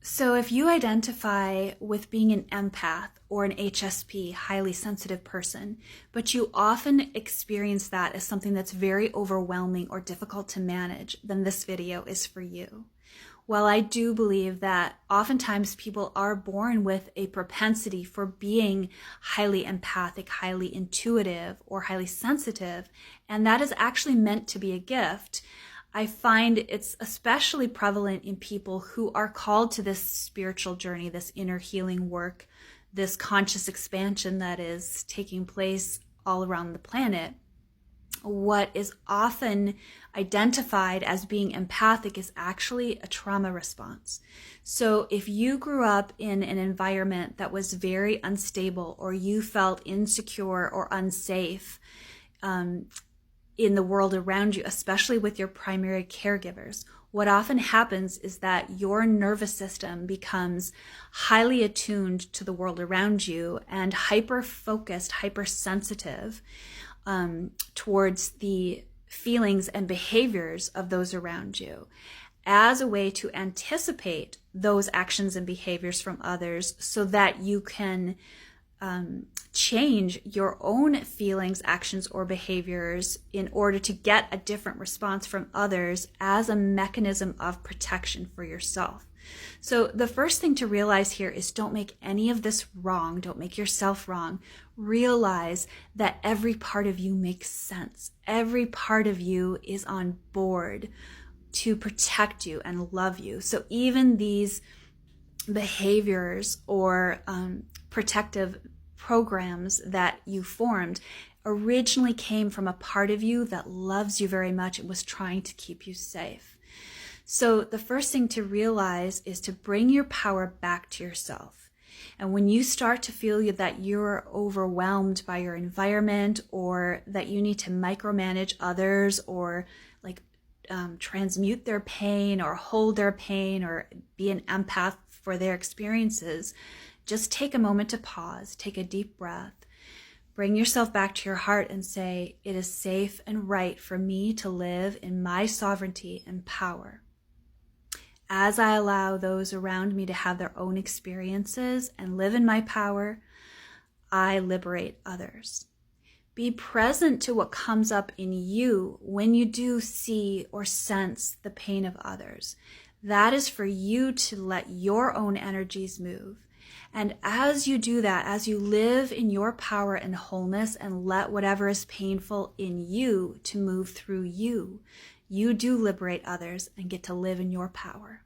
So if you identify with being an empath or an HSP, highly sensitive person, but you often experience that as something that's very overwhelming or difficult to manage, then this video is for you. While I do believe that oftentimes people are born with a propensity for being highly empathic, highly intuitive, or highly sensitive, and that is actually meant to be a gift, I find it's especially prevalent in people who are called to this spiritual journey, this inner healing work, this conscious expansion that is taking place all around the planet. What is often identified as being empathic is actually a trauma response. So if you grew up in an environment that was very unstable, or you felt insecure or unsafe in the world around you, especially with your primary caregivers, what often happens is that your nervous system becomes highly attuned to the world around you and hyper-focused, hypersensitive towards the feelings and behaviors of those around you, as a way to anticipate those actions and behaviors from others so that you can change your own feelings, actions, or behaviors in order to get a different response from others as a mechanism of protection for yourself. So the first thing to realize here is don't make any of this wrong. Don't make yourself wrong. Realize that every part of you makes sense. Every part of you is on board to protect you and love you. So even these behaviors or protective programs that you formed originally came from a part of you that loves you very much and was trying to keep you safe. So the first thing to realize is to bring your power back to yourself. And when you start to feel that you're overwhelmed by your environment, or that you need to micromanage others, or transmute their pain or hold their pain or be an empath for their experiences, just take a moment to pause, take a deep breath, bring yourself back to your heart and say, it is safe and right for me to live in my sovereignty and power. As I allow those around me to have their own experiences and live in my power, I liberate others. Be present to what comes up in you when you do see or sense the pain of others. That is for you to let your own energies move. And as you do that, as you live in your power and wholeness and let whatever is painful in you to move through you, you do liberate others and get to live in your power.